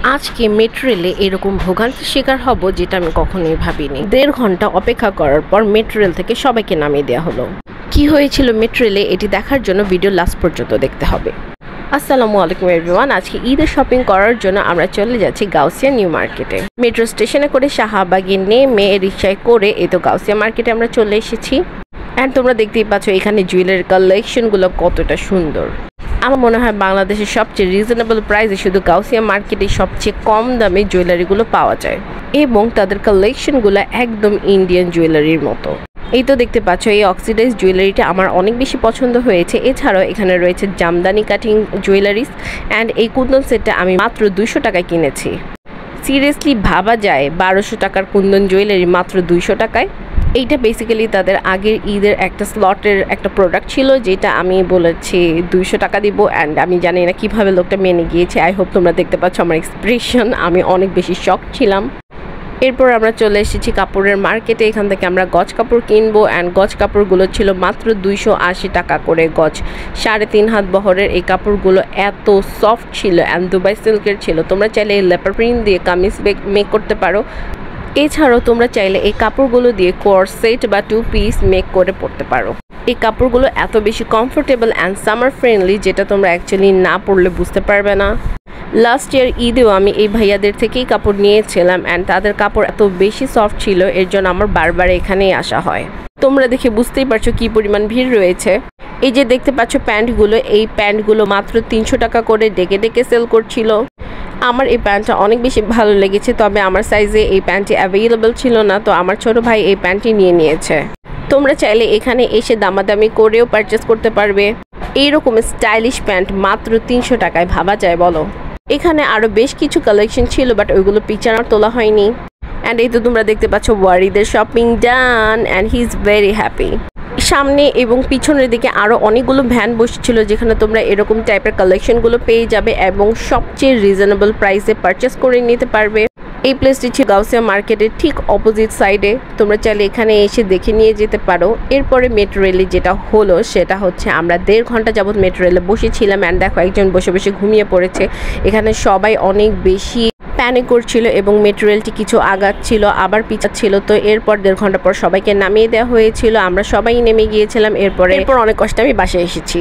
আজকে মেট্রো রেলে এরকম ভোগান্তির শিকার হব যেটা আমি কখনোই ভাবিনি। 1.5 ঘন্টা অপেক্ষা করার পর মেট্রো রেল থেকে সবাইকে নামিয়ে দেওয়া হলো। কি হয়েছিল মেট্রো রেলে এটি দেখার জন্য ভিডিও লাস্ট পর্যন্ত দেখতে হবে। আসসালামু আলাইকুম এভরিওয়ান। আজকে ঈদের শপিং করার জন্য আমরা চলে যাচ্ছি গাউসিয়া নিউ মার্কেটে। মেট্রো স্টেশনে করে শাহবাগে নেমে রিক্সায় করে এই তো গাউসিয়া মার্কেটে আমরা চলে এসেছি। অ্যান্ড তোমরা দেখতেই পাচ্ছ এখানে জুয়েলারি কালেকশনগুলো কতটা সুন্দর। আমার মনে হয় বাংলাদেশের সবচেয়ে রিজনেবল প্রাইসে শুধু গাউসিয়া মার্কেটে সবচেয়ে কম দামে জুয়েলারিগুলো পাওয়া যায় এবং তাদের কালেকশনগুলো একদম ইন্ডিয়ান জুয়েলারির মতো। এই তো দেখতে পাচ্ছ এই অক্সিডাইজ জুয়েলারিটা আমার অনেক বেশি পছন্দ হয়েছে। এছাড়াও এখানে রয়েছে জামদানি কাটিং জুয়েলারিস অ্যান্ড এই কুন্দন সেটটা আমি মাত্র 200 টাকায় কিনেছি। সিরিয়াসলি ভাবা যায় 1200 টাকার কুন্দন জুয়েলারি মাত্র 200 টাকায়। এইটা বেসিক্যালি তাদের আগের ঈদের একটা স্লটের একটা প্রোডাক্ট ছিল যেটা আমি বলেছি 200 টাকা দিব অ্যান্ড আমি জানি না কিভাবে লোকটা মেনে গিয়েছে। আই হোপ তোমরা দেখতে পাচ্ছ আমার এক্সপ্রেশন, আমি অনেক বেশি শক ছিলাম। এরপর আমরা চলে এসেছি কাপড়ের মার্কেটে। এখান থেকে আমরা গজ কাপড় কিনবো অ্যান্ড গজ কাপড়গুলো ছিল মাত্র 280 টাকা করে গজ। 3.5 হাত বহরের এই কাপড়গুলো এত সফট ছিল অ্যান্ড দুবাই সিল্কের ছিল। তোমরা চাইলে এই লেপার প্রিন্ট দিয়ে কামিজ মেক করতে পারো। এছাড়াও তোমরা চাইলে এই কাপড়গুলো দিয়ে কোরসেট বা 2 পিস মেক করে পরতে পারো। এই কাপড়গুলো এত বেশি কমফোর্টেবল অ্যান্ড সামার ফ্রেন্ডলি যেটা তোমরা অ্যাকচুয়ালি না পরলে বুঝতে পারবে না। লাস্ট ইয়ার ঈদেও আমি এই ভাইয়াদের থেকেই কাপড় নিয়েছিলাম অ্যান্ড তাদের কাপড় এত বেশি সফট ছিল, এর জন্য আমার বারবার এখানেই আসা হয়। তোমরা দেখে বুঝতেই পারছো কি পরিমাণ ভিড় রয়েছে। এই যে দেখতে পাচ্ছ প্যান্টগুলো, এই প্যান্টগুলো মাত্র 300 টাকা করে ডেকে ডেকে সেল করছিল। আমার এই প্যান্টটা অনেক বেশি ভালো লেগেছে, তবে আমার সাইজে এই প্যান্টটি অ্যাভেলেবল ছিল না, তো আমার ছোট ভাই এই প্যান্টটি নিয়েছে। তোমরা চাইলে এখানে এসে দামাদামি করেও পারচেস করতে পারবে। এইরকম স্টাইলিশ প্যান্ট মাত্র 300 টাকায়, ভাবা যায় বলো। এখানে আরও বেশ কিছু কালেকশন ছিল বাট ওইগুলো পিকচার আর তোলা হয়নি। অ্যান্ড এই তো তোমরা দেখতে পাচ্ছ ওয়ারিদের shopping done and he is very happy. সামনে এবং পিছনের দিকে আরও অনেকগুলো ভ্যান বসেছিল যেখানে তোমরা এরকম টাইপের কালেকশনগুলো পেয়ে যাবে এবং সবচেয়ে রিজনেবল প্রাইসে পারচেস করে নিতে পারবে। এই প্লেসটি ছিল গাউসিয়া মার্কেটের ঠিক অপোজিট সাইডে। তোমরা চাইলে এখানে এসে দেখে নিয়ে যেতে পারো। এরপরে মেট্রো রেলে যেটা হলো সেটা হচ্ছে আমরা 1.5 ঘন্টা যাবত মেট্রো রেলে বসেছিলাম অ্যান্ড দেখো একজন বসে বসে ঘুমিয়ে পড়েছে। এখানে সবাই অনেক বেশি প্যানিক করছিল এবং মেট্রো রেলটি কিছু আগাচ্ছিল আবার পিছাচ্ছিল। তো এরপর 1.5 ঘন্টা পর সবাইকে নামিয়ে দেওয়া হয়েছিল, আমরা সবাই নেমে গিয়েছিলাম। এরপর অনেক কষ্টে আমি বাসায় এসেছি।